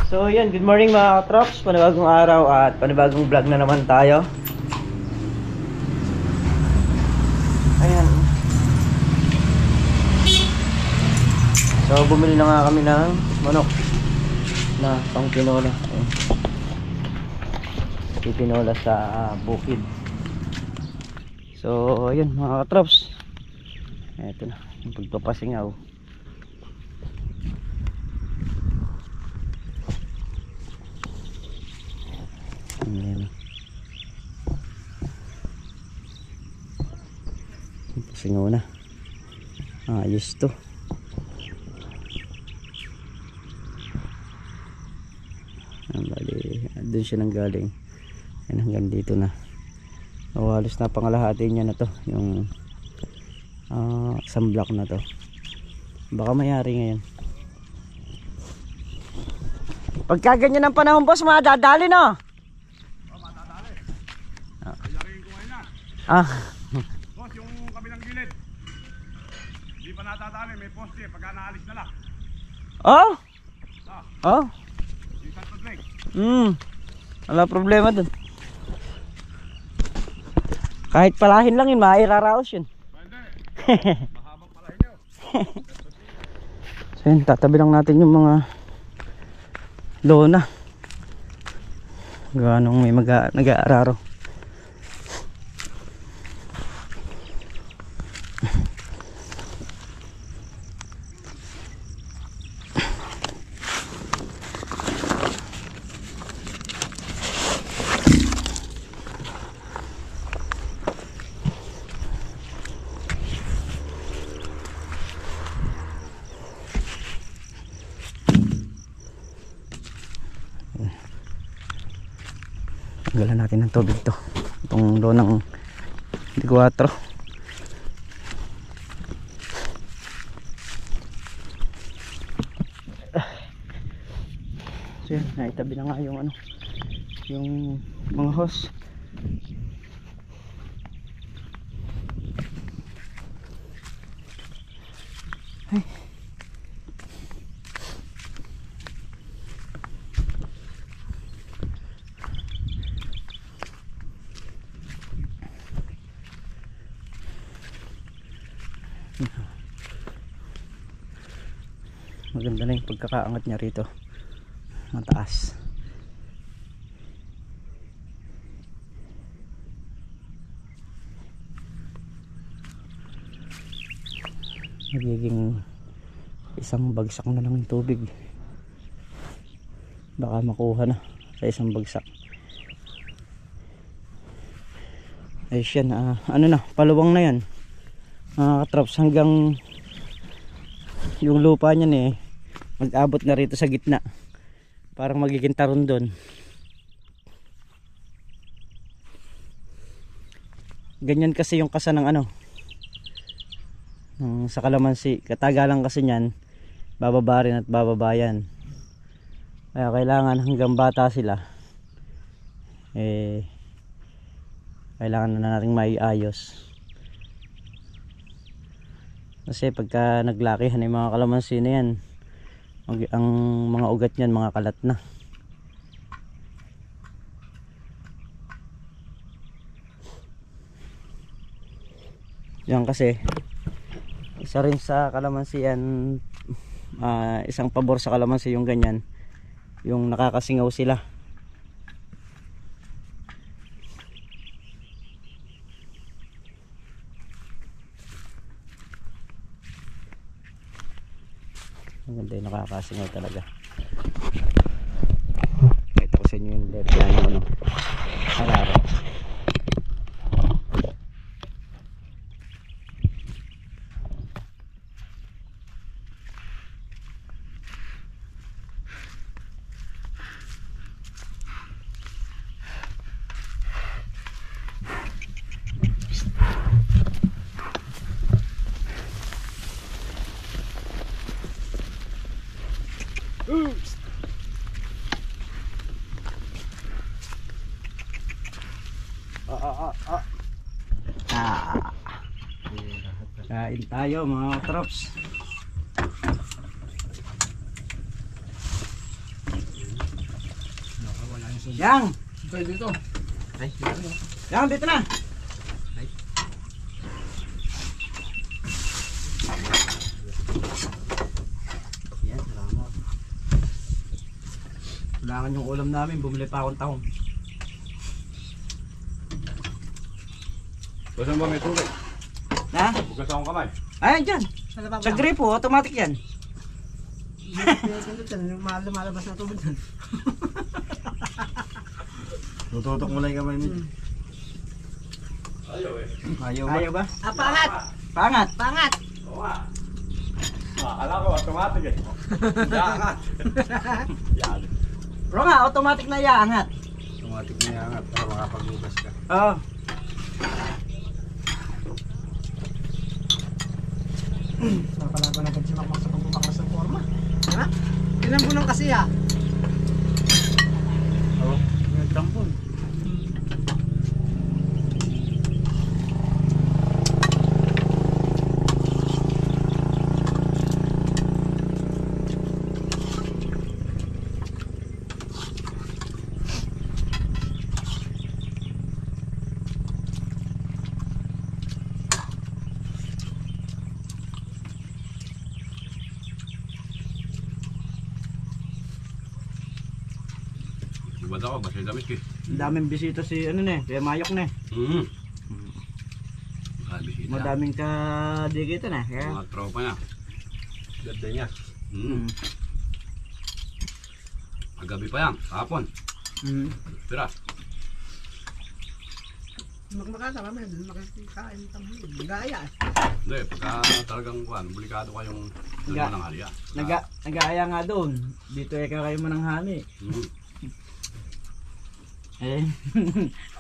So yun, good morning mga katrops. Panibagong araw at panibagong vlog na naman tayo. Ayan. So bumili na nga kami ng manok na pang tinola. Ayan. Tinola sa bukid. So ayun mga katrops. Ito na, yung pagpapasingaw. Ayan. Pasingaw na. Ayos to. Bali, doon siya nang galing. Ayan, hanggang dito na. Halos na pangalahati niya na to. Yung isang block na to. Baka mayari ngayon. Pagka ganyan ang panahon boss, madadali no? Madadali. Ayarin ko ngayon na. Boss, yung kabilang gilid. Hindi pa nadadali, may poste pagka naalis na lang. Oh? Oh? Yung Santo Drake. Wala problema dun. Kahit palahin lang yun, mairaraos yun. Pwede. Mahabang palahin nyo. So yun, tatabi lang natin yung mga lona. Ganong may nag-aararo. Tanggalan natin ng tubig to. Itong lonang 4. So yun, naitabi na nga yung yung mga hose. Ay. Maganda na yung pagkakaangat niya rito, mataas. Magiging isang bagsak na lang yung tubig, baka makuha na sa isang bagsak. Ayos yan, ano na, paluwang na yan mga katrops, hanggang yung lupa niyan mag-abot na rito sa gitna. Parang magiging taron doon. Ganyan kasi yung kasa ng sa kalamansi. Katagalan kasi niyan, bababa rin at bababa yan. Kaya kailangan hanggang bata sila, kailangan na natin maiayos. Kasi pagka naglakihan yung mga kalamansi na yan, ang mga ugat niyan mga kalat na. Yan kasi isa rin sa kalamansi yan, isang pabor sa kalamansi yung ganyan, yung nakakasingaw sila. Maganda yung nakakasingaw talaga. Ito ko sa inyo yung left yan araro. Kain tayo mga trops. Yang! Pwede dito. Ay, yang, dito na! Ay. Yan, salamat. Kailangan yung ulam namin, bumili pa akong tahong. Saan ba may tubig? Ha? Bukas akong kamay. Ayan dyan! Sa gripo, automatic yan. Yung lumalabas na tubig dyan. Tututok mo lang yung kamay mo. Ayaw eh. Ayaw ba? Pangat! Pangat! Pangat! Oo nga. Alam ko, automatic eh. Yangat. Yan. Pero nga, automatic na iangat. Automatic na yangat para makapaglugas ka. Oo. Nakalaban na pag simakmak sa pagbubakas ng forma. Ha? Ilan po nang kasi ah? Oo, may tampon. Ibad ako, basta yung damit ko eh. Ang daming bisita si ano ne, kaya mayok ne. Bisita. Madaming ka dikita na. Kaya Mga tropa niya. Ganda niya. Agabi pa yan, kahapon. Pira. Makakasama mo, doon makakain ng gaya eh. Hindi, pagka talagang kuhan, bulikado kayong doon Nga. mo ng halya. nag-aaya nga doon. Dito eh kayo mananghali. Eh,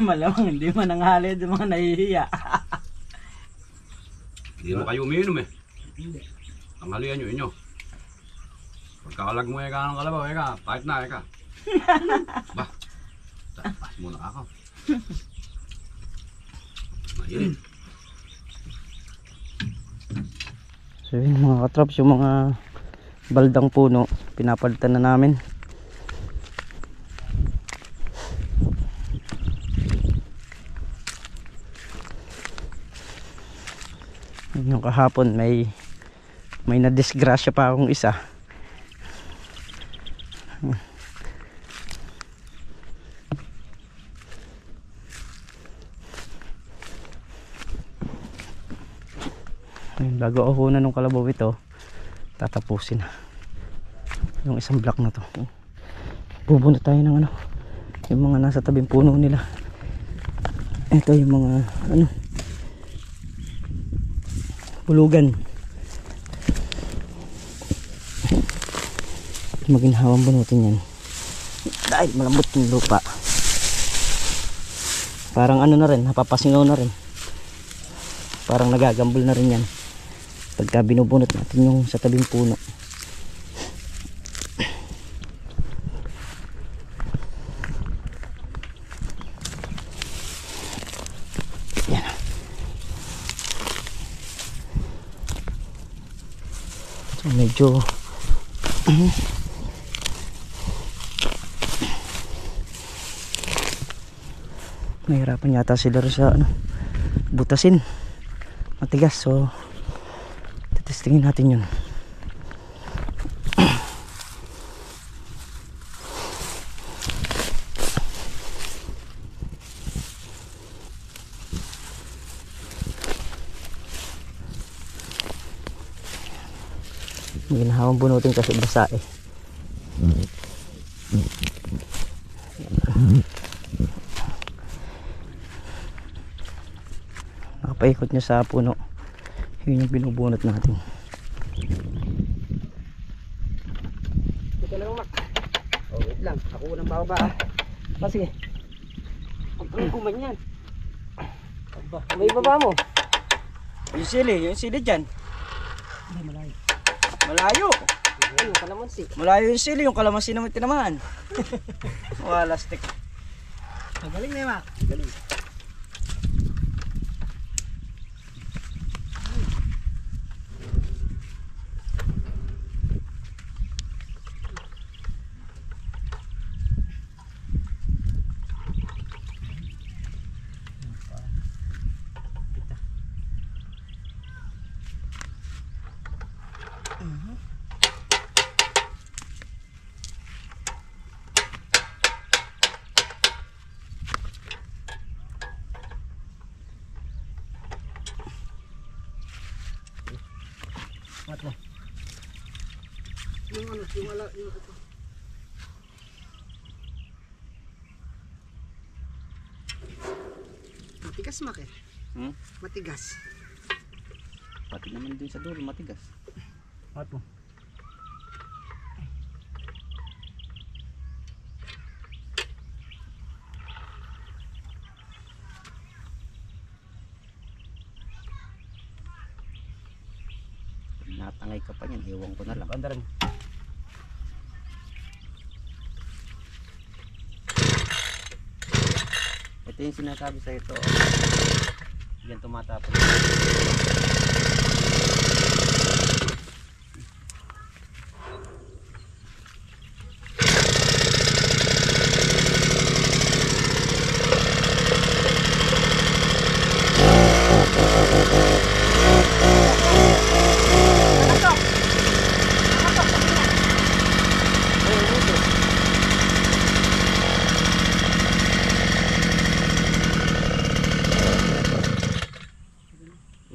malamang hindi mananghali doon mga nahihiya. Hindi mo kayo umiinom eh. Hindi. Ang halian nyo inyo. Pagkakalag mo eka ng kalabaw, eka, kahit na eka. Bah, tapas muna ako. Mainit. So yun mga katraps, yung mga baldang puno, pinapalitan na namin. Yung kahapon may nadisgrasya pa akong isa. Ayun, bago ahunan ng kalabaw ito, tatapusin na yung isang block na to. Bubunot tayo ng ano, yung mga nasa tabing puno nila. Ito yung mga ano, pulugan. Maginhawang bunutin yan dahil malambot yung lupa. Parang ano na rin, napapasingaw na rin, parang nagagambol na rin yan pagka binubunot natin yung sa tabing puno. Yan. So medyo nahirapan yata sila sa ano, butasin, matigas, so testingin natin yun. Ginahawang bunutin kasi basa eh. Nakapaikot niya sa puno. Yun yung binubunot natin. Ito lang mak. Oh, wait lang. Ako unang bababa ah. Sige. Ang kuman yan. May baba mo. Yung sili dyan. Hindi, malayo. Malayo. Ay, yung kalamansi. Malayo yung sili, yung kalamansi naman tinamaan. Wala stick. Magaling na yun, Mak. Galing. mala yung ito. Matigas mak eh. Matigas. Pati naman din sa dulo matigas. Ato. Natangay ka pa yan, iwan ko na lang. Andaran. Ito yung sinasabi sa ito. Yan tumatapon.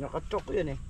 Nakatok yun eh.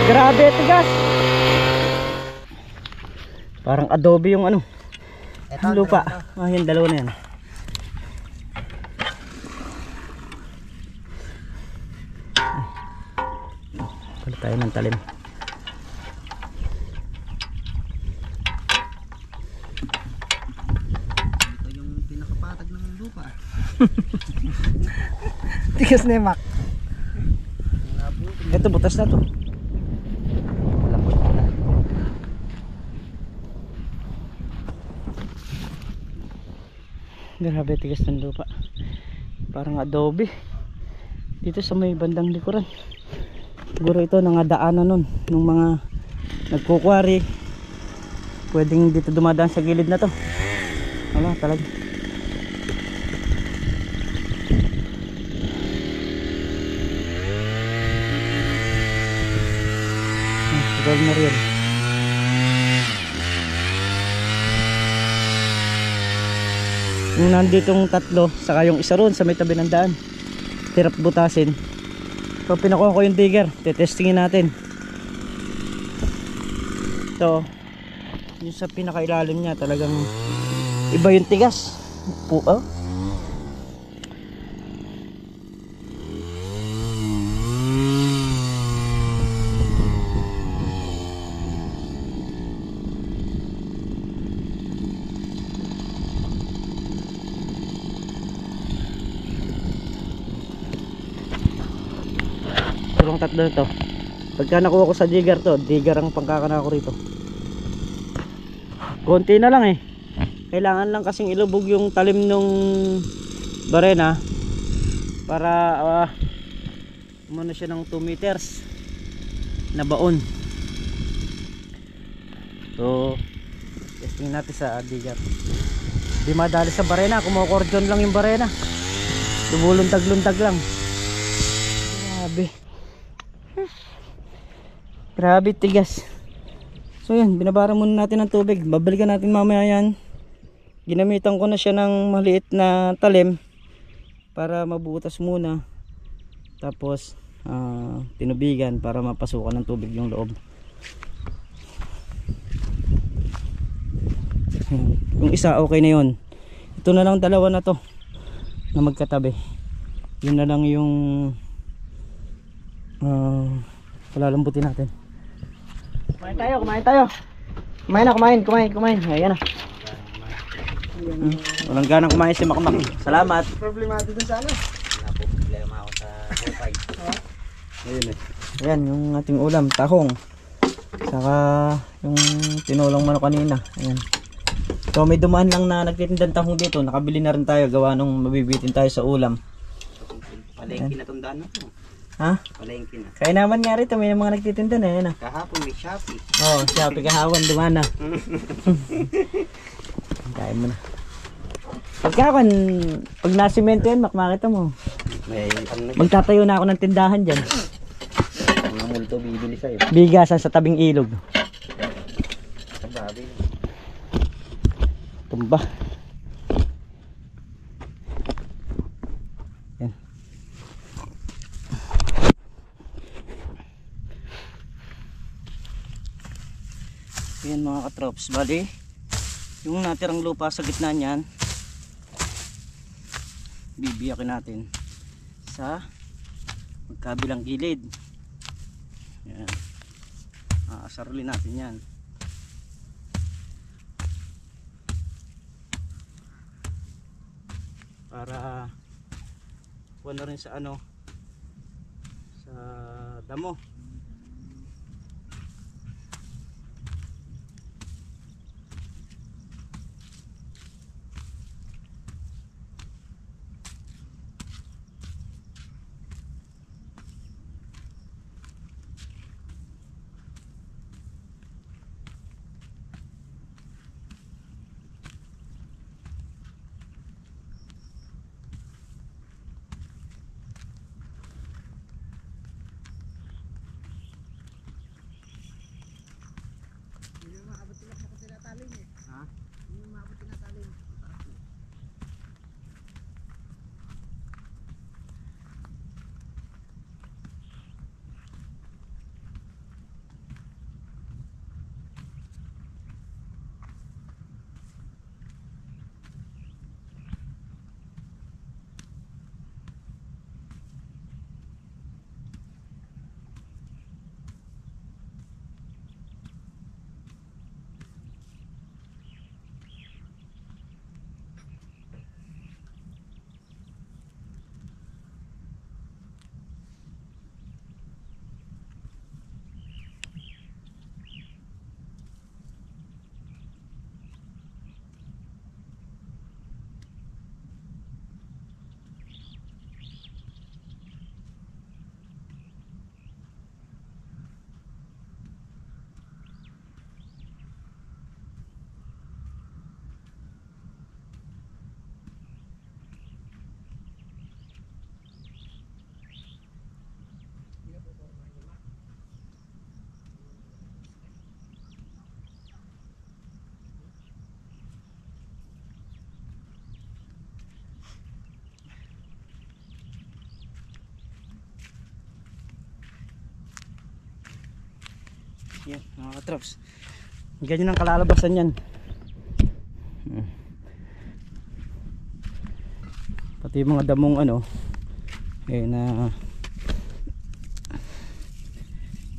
Grabe tigas. Parang adobe yung ano. Ang lupa. Ah, yung dalawa na yan. Pala tayo ng talim. Ito yung pinakapatag ng lupa. Tigas na yung mak. Ito butas na to. Lambot na. Grabe tigas ng lupa. Parang adobe. Dito sa may bandang likuran. Siguro ito nangadaanan nun nung mga nagkukwari. Pwedeng dito dumadaan sa gilid na to. Wala talaga. Sigal na rin. Yung nanditong tatlo, saka yung isa ron sa may tabi ng daan. Hirap butasin. So pinakuha ko yung digger, tetestingin natin. So yung sa pinakailalim niya talagang iba yung tigas. Oh. tatlo na to. Pagka nakuha ko sa digger to, digger ang pangkakana ko rito. Konti na lang eh. Kailangan lang kasing ilubog yung talim nung barena para umano siya ng 2 meters na baon. So testing natin sa digger. Di madali sa barena, kumukordyon lang yung barena. Lumulundag-lundag lang. Grabe. Grabe tigas. So yan, binabara muna natin ng tubig. Babalikan natin mamaya yan. Ginamitan ko na siya ng maliit na talim para mabutas muna. Tapos tinubigan para mapasukan ng tubig yung loob. Yung isa okay na yun. Ito na lang dalawa na to na magkatabi. Yun na lang yung palalambutin natin. Kumain tayo, kumain tayo. Kumain na, kumain. Ayan na. Walang ganang kumain si Makmak. Salamat. Problemado dun sa ano? Problema ako sa bukay. Ayun eh. Ayan yung ating ulam, tahong. Saka yung tinulong manok kanina. Ayan. So may dumaan lang na nagtitindang tahong dito. Nakabili na rin tayo gawa nung mabibitin tayo sa ulam. Palengke na tundaan na to. Ha? Palengke na. Kaya naman nga rito may mga nagtitinda na. Ayan na. Kahapon may Shopee. Oh, Shopee kahapon dumaan na. Kain mo na. Pagkakan, pag nasimento yan, makmakita mo. May ano na Magtatayo na ako ng tindahan dyan. mga multo bibili sa'yo. Bigasan sa tabing ilog. Sa babi. Tumba. Yan. Yan mga katrops. Bali, yung natirang lupa sa gitna niyan, bibiyakin natin sa magkabilang gilid. Yan. Aasarulin natin yan. Para wala rin sa ano, sa damo. Yan mga katrops, ganyan ang kalalabasan yan. Pati yung mga damong ano na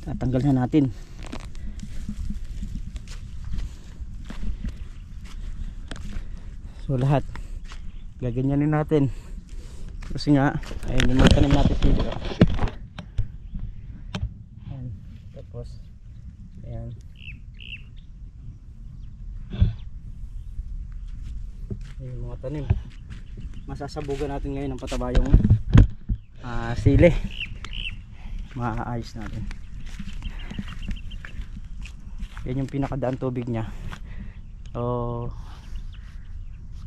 tatanggal na natin. So lahat gaganyanin natin kasi nga ayun yung mga tanim natin dito. Tapos ayan. Yung mga tanim. Masasabugan natin ngayon ng pataba yung sili. Maaayos natin. Yan yung pinakadaan tubig niya. So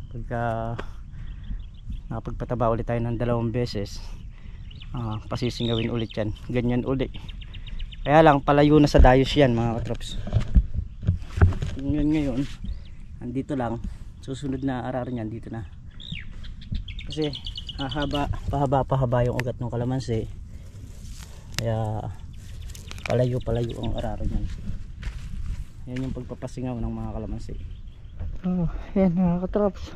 pagka nakapagpataba ulit tayo ng 2 beses, pasisingawin ulit yan. Ganyan ulit. Kaya lang palayo na sa dayos yan mga katrops. Yun ngayon andito lang. Susunod na arar niyan dito na. Kasi pahaba yung ugat ng kalamansi. Kaya palayo ang arar niyan. Yan yung pagpapasingaw ng mga kalamansi. Yan mga katrops.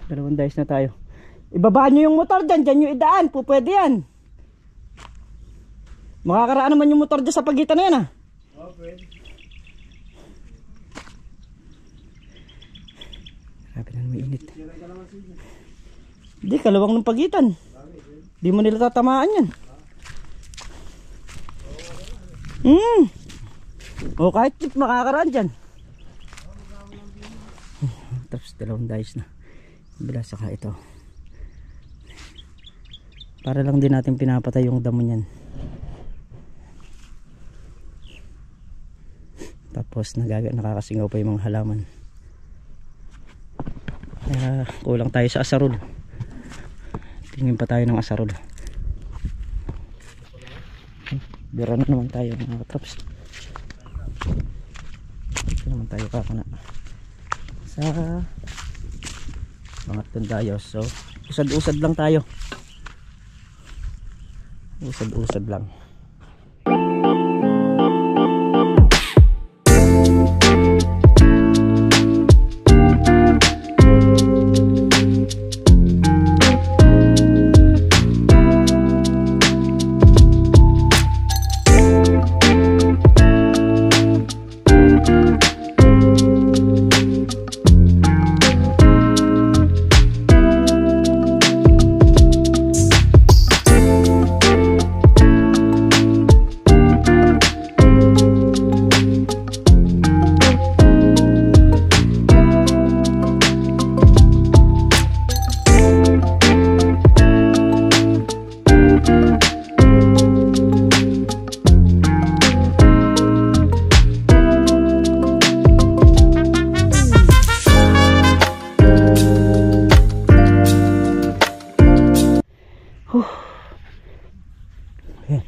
2 days na tayo. Ibabaan nyo yung motor dyan. Dyan nyo idaan. Pwede yan. Makakaraan naman yung motor dyan sa pagitan na yan Pwede. Grabe na may init. Hindi, kalawang ng pagitan. Di mo nila tatamaan yan. O kahit tip makakaraan dyan. Tapos 2 days na. Bila saka ito. Para lang din natin pinapatay yung damo niyan. Tapos nakakasingaw pa yung mga halaman. Kaya kulang tayo sa asarol. Tingin pa tayo ng asarol. Bira na naman tayo mga katrops. Ito naman tayo kakana sa mga tundayos. So usad-usad lang tayo. Usad-usad lang.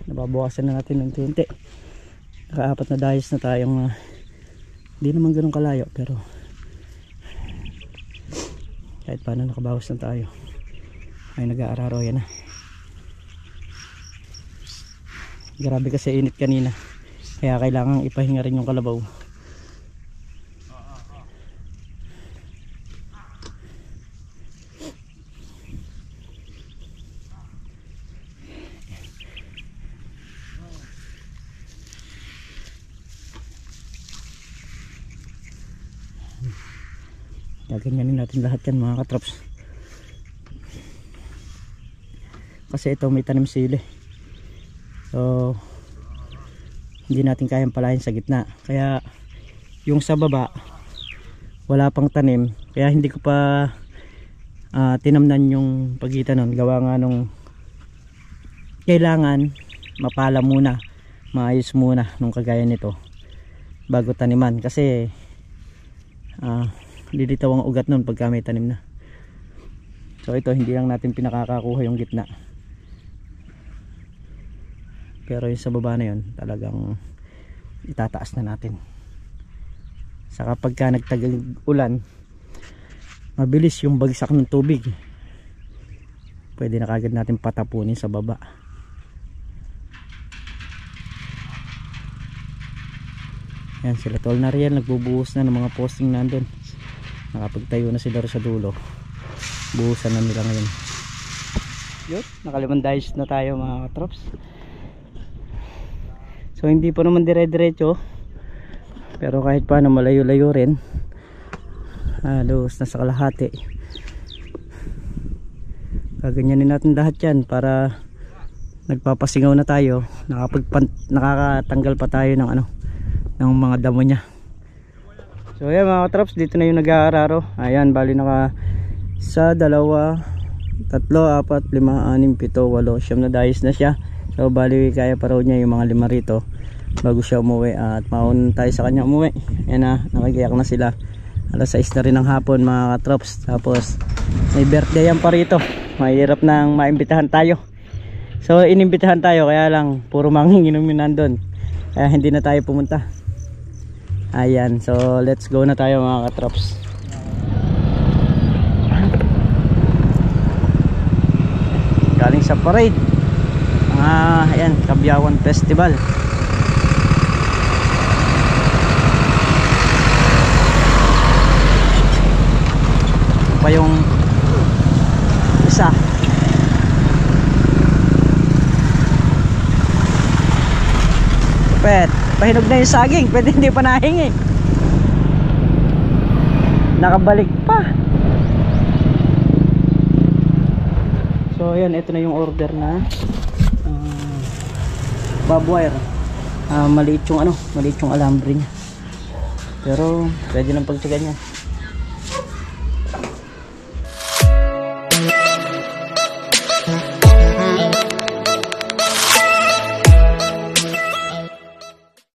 Nababawasan na natin ng unti. Naka-4 na dayos na tayong hindi naman ganun kalayo pero kahit paano nakabawas na tayo. Ay nag-aararo yan na. Grabe kasi init kanina. Kaya kailangan ipahinga rin yung kalabaw. Gaganyanin natin lahat yan mga katrops. Kasi ito may tanim sili. So hindi natin kayang palayan sa gitna. Kaya yung sa baba wala pang tanim. Kaya hindi ko pa tinamnan yung pagitan nun. Gawa nga nung kailangan mapala muna, maayos muna nung kagaya nito bago taniman. Kasi lilitaw ang ugat nun pagka may tanim na. So ito hindi lang natin pinakakakuha yung gitna. Pero yung sa baba na yun talagang itataas na natin. Saka pagka nagtagal ulan mabilis yung bagsak ng tubig. Pwede na kagad natin patapunin sa baba. Yan sila tol na riyan, nagbubuhos na ng mga posting nandun. Nakapagtayo na sila sa dulo. Buhusan na nila ngayon. Yun, nakalimandayos na tayo mga katrops. So hindi po naman dire-diretso, pero kahit paano malayo-layo rin. Halos nasa kalahati. Gaganyanin natin lahat yan para nagpapasingaw na tayo, nakakatanggal pa tayo ng ano, ng mga damo niya. So ayan mga katraps, dito na yung nag-aararo. Ayan, bali naka sa 2, 3, 4, 5, 6, 7, 8, 9 na dayis na siya. So bali kaya pa raw niya yung mga 5 rito bago siya umuwi, at mauna tayo sa kanya umuwi. Ayan na, nakikiyak na sila. Alas 6 na rin ng hapon mga katraps. Tapos may birthday yan pa rito, mahirap nang maimbitahan tayo. So inimbitahan tayo, kaya lang puro manginginom yun nandun, kaya hindi na tayo pumunta. Ayan, so let's go na tayo mga katrops. Galing sa parade, ayan, Kabyawan Festival. Ito pa yung isa. Pet, pahinog na yung saging, pwede hindi pa nahingi. Nakabalik pa. So ayan, ito na yung order na barbwire. Maliit yung ano, maliit yung alambre niya. Pero pwede nang pagtsagan niya.